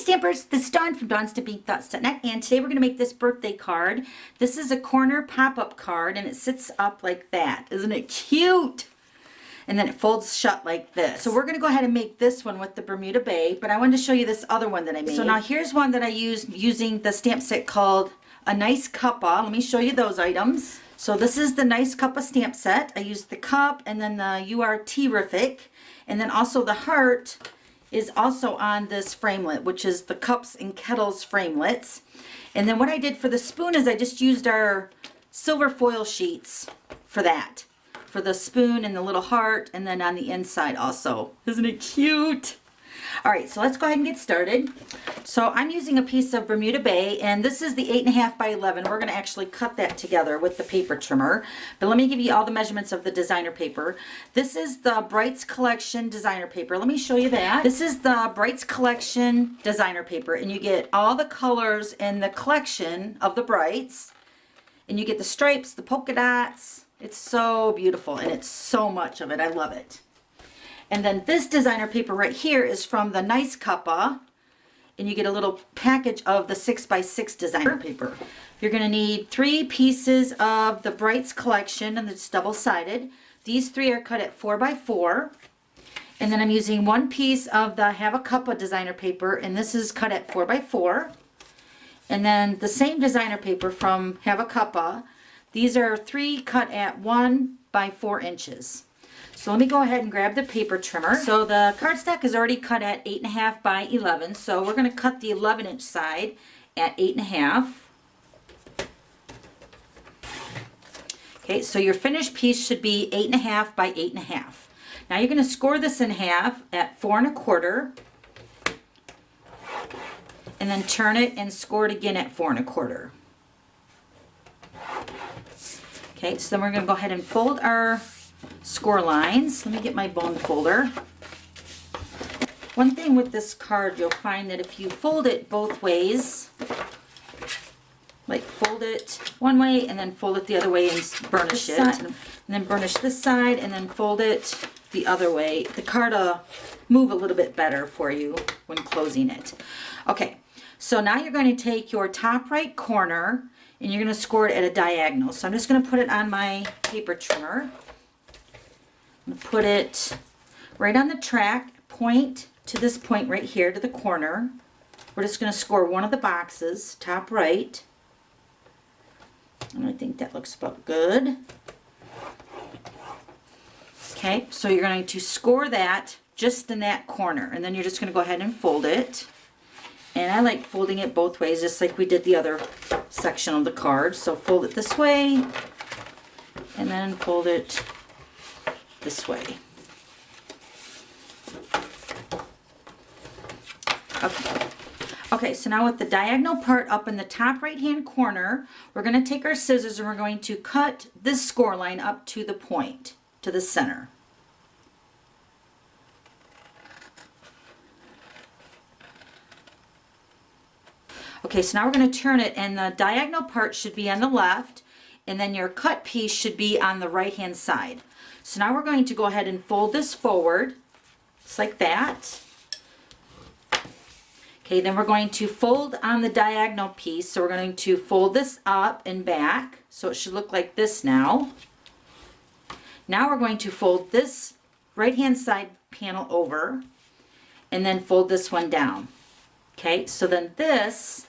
Stampers, this is Dawn from DawnStampingThoughts.net, and today we're going to make this birthday card. This is a corner pop-up card, and it sits up like that. Isn't it cute? And then it folds shut like this. So we're going to go ahead and make this one with the Bermuda Bay, but I wanted to show you this other one that I made. So now here's one that I used using the stamp set called A Nice Cuppa. Let me show you those items. So this is the Nice Cuppa stamp set. I used the cup and then the You Are Terrific, and then also the heart is also on this framelit, which is the Cups and Kettles framelits. And then what I did for the spoon is I just used our silver foil sheets for that. For the spoon and the little heart, and then on the inside also. Isn't it cute? Alright, so let's go ahead and get started. So I'm using a piece of Bermuda Bay, and this is the 8.5 by 11. We're going to actually cut that together with the paper trimmer. But let me give you all the measurements of the designer paper. This is the Brights Collection designer paper. Let me show you that. This is the Brights Collection designer paper, and you get all the colors in the collection of the Brights. And you get the stripes, the polka dots. It's so beautiful, and it's so much of it. I love it. And then this designer paper right here is from the Nice Cuppa, and you get a little package of the 6x6 designer paper. You're going to need 3 pieces of the Brights Collection, and it's double-sided. These 3 are cut at 4x4. And then I'm using 1 piece of the Have a Cuppa designer paper, and this is cut at 4x4. And then the same designer paper from Have a Cuppa. These are 3 cut at 1x4 inches. So let me go ahead and grab the paper trimmer. So the cardstock is already cut at 8.5 by 11. So we're going to cut the 11-inch side at 8.5. Okay, so your finished piece should be 8.5 by 8.5. Now you're going to score this in half at 4 1/4. And then turn it and score it again at 4 1/4. Okay, so then we're going to go ahead and fold our score lines. Let me get my bone folder. One thing with this card, you'll find that if you fold it both ways, like fold it one way and then fold it the other way and burnish it, and then burnish this side and then fold it the other way, the card will move a little bit better for you when closing it. Okay, so now you're going to take your top right corner and you're going to score it at a diagonal. So I'm just going to put it on my paper trimmer. I'm going to put it right on the track, point to this point right here to the corner. We're just going to score one of the boxes, top right. And I think that looks about good. Okay, so you're going to score that just in that corner, and then you're just going to go ahead and fold it. And I like folding it both ways, just like we did the other section of the card. So fold it this way, and then fold it this way. Okay. Okay, so now with the diagonal part up in the top right-hand corner, we're going to take our scissors and we're going to cut this score line up to the point, to the center. Okay, so now we're going to turn it, and the diagonal part should be on the left, and then your cut piece should be on the right-hand side. So now we're going to go ahead and fold this forward, just like that. Okay, then we're going to fold on the diagonal piece, so we're going to fold this up and back, so it should look like this now. Now we're going to fold this right-hand side panel over, and then fold this one down. Okay, so then this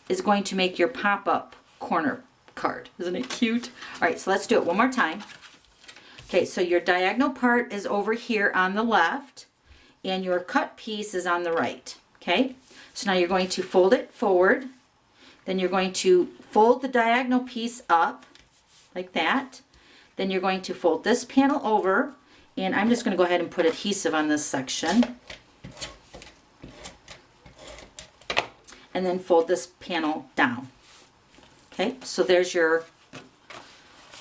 is going to make your pop-up corner card. Isn't it cute? All right, so let's do it one more time. Okay, so your diagonal part is over here on the left, and your cut piece is on the right. Okay, so now you're going to fold it forward, then you're going to fold the diagonal piece up like that, then you're going to fold this panel over, and I'm just going to go ahead and put adhesive on this section. And then fold this panel down. Okay, so there's your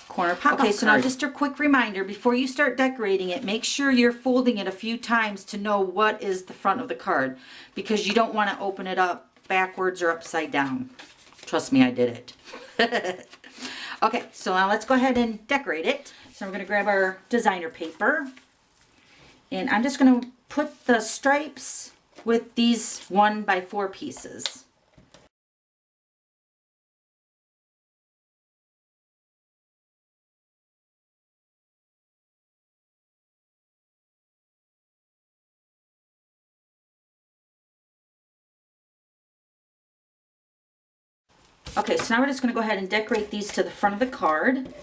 corner pop-up card. So now just a quick reminder, before you start decorating it, make sure you're folding it a few times to know what is the front of the card, because you don't want to open it up backwards or upside down. Trust me, I did it. Okay, so now let's go ahead and decorate it. So we're going to grab our designer paper, and I'm just going to put the stripes with these 1x4 pieces. Okay, so now we're just going to go ahead and decorate these to the front of the card.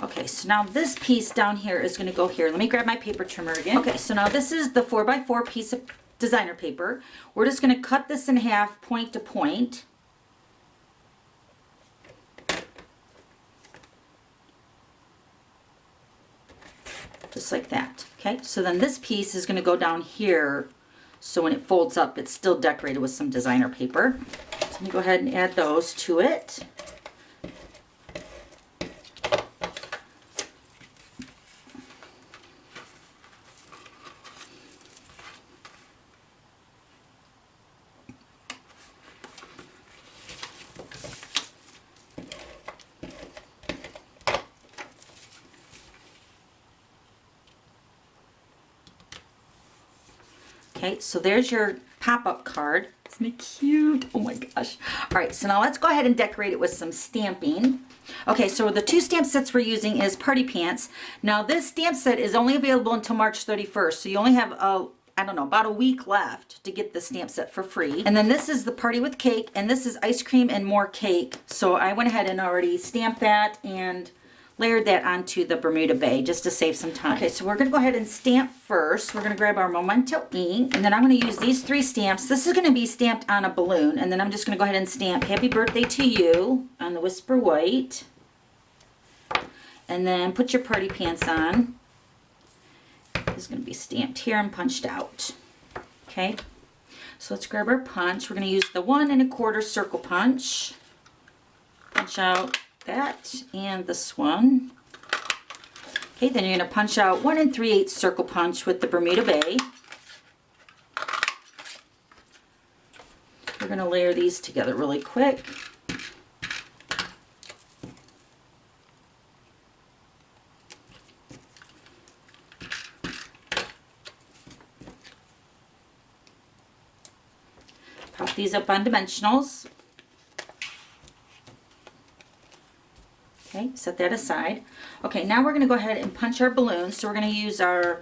Okay, so now this piece down here is going to go here. Let me grab my paper trimmer again. Okay, so now this is the 4x4 piece of designer paper. We're just going to cut this in half, point to point. Just like that. Okay, so then this piece is going to go down here, so when it folds up, it's still decorated with some designer paper. So let me go ahead and add those to it. Okay, so there's your pop-up card. Isn't it cute? Oh my gosh. All right, so now let's go ahead and decorate it with some stamping. Okay, so the two stamp sets we're using is Party Pants. Now this stamp set is only available until March 31st, so you only have I don't know, about a week left to get the stamp set for free. And then this is the Party with Cake, and this is Ice Cream and More Cake. So I went ahead and already stamped that and layered that onto the Bermuda Bay just to save some time. Okay, so we're going to go ahead and stamp first. We're going to grab our Memento ink, and then I'm going to use these 3 stamps. This is going to be stamped on a balloon, and then I'm just going to go ahead and stamp Happy Birthday to You on the Whisper White. And then put your Party Pants on. This is going to be stamped here and punched out. Okay, so let's grab our punch. We're going to use the 1 1/4 circle punch. Punch out that and this one. Okay, then you're going to punch out 1 3/8 circle punch with the Bermuda Bay. We're going to layer these together really quick. Pop these up on dimensionals. Okay, set that aside. Okay, now we're going to go ahead and punch our balloons. So we're going to use our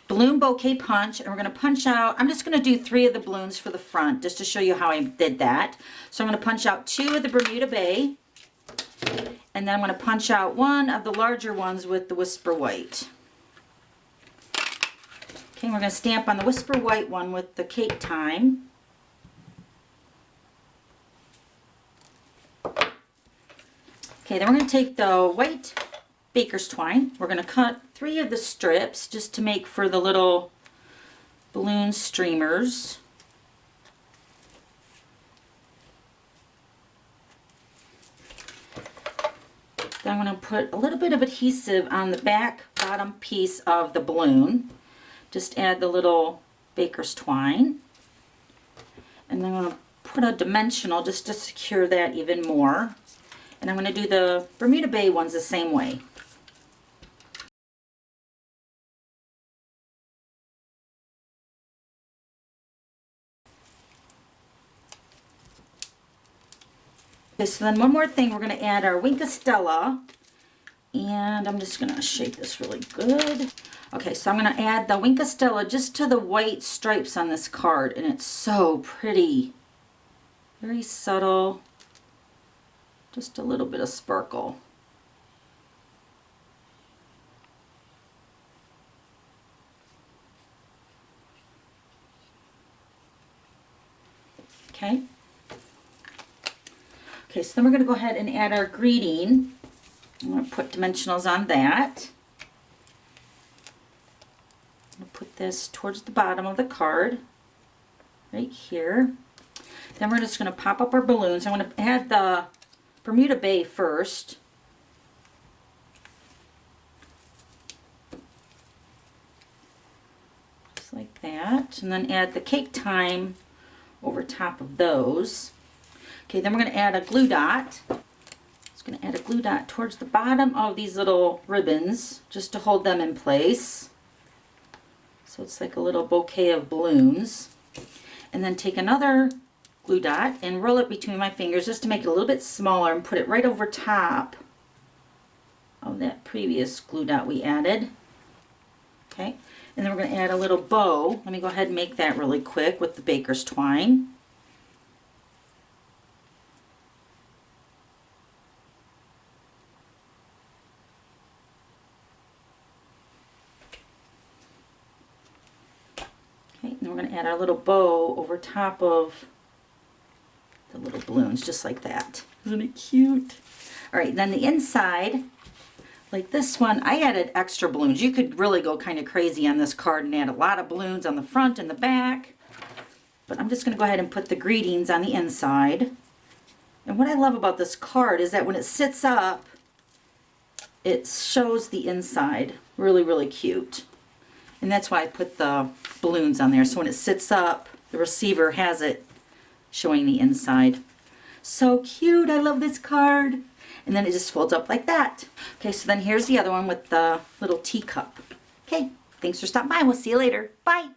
balloon bouquet punch, and we're going to punch out, I'm just going to do 3 of the balloons for the front just to show you how I did that. So I'm going to punch out 2 of the Bermuda Bay, and then I'm going to punch out 1 of the larger ones with the Whisper White. Okay, we're going to stamp on the Whisper White one with the Cake Time. Okay, then we're going to take the white baker's twine. We're going to cut 3 of the strips just to make for the little balloon streamers. Then I'm going to put a little bit of adhesive on the back bottom piece of the balloon. Just add the little baker's twine. And then I'm going to put a dimensional just to secure that even more. And I'm going to do the Bermuda Bay ones the same way. Okay, so then one more thing, we're going to add our Wink of Stella. And I'm just going to shape this really good. Okay, so I'm going to add the Wink of Stella just to the white stripes on this card. And it's so pretty. Very subtle. Just a little bit of sparkle. Okay. Okay, so then we're going to go ahead and add our greeting. I'm going to put dimensionals on that. I'm going to put this towards the bottom of the card, right here. Then we're just going to pop up our balloons. I'm going to add the Bermuda Bay first. Just like that. And then add the Cake Time over top of those. Okay, then we're going to add a glue dot. Just going to add a glue dot towards the bottom of these little ribbons just to hold them in place. So it's like a little bouquet of balloons. And then take another glue dot and roll it between my fingers just to make it a little bit smaller and put it right over top of that previous glue dot we added. Okay, and then we're going to add a little bow. Let me go ahead and make that really quick with the baker's twine. Okay, and we're going to add our little bow over top of the little balloons, just like that. Isn't it cute? All right, then the inside, like this one, I added extra balloons. You could really go kind of crazy on this card and add a lot of balloons on the front and the back. But I'm just going to go ahead and put the greetings on the inside. And what I love about this card is that when it sits up, it shows the inside. Really, really cute. And that's why I put the balloons on there. So when it sits up, the receiver has it showing the inside. So cute. I love this card. And then it just folds up like that. Okay, so then here's the other one with the little teacup. Okay, thanks for stopping by. We'll see you later. Bye.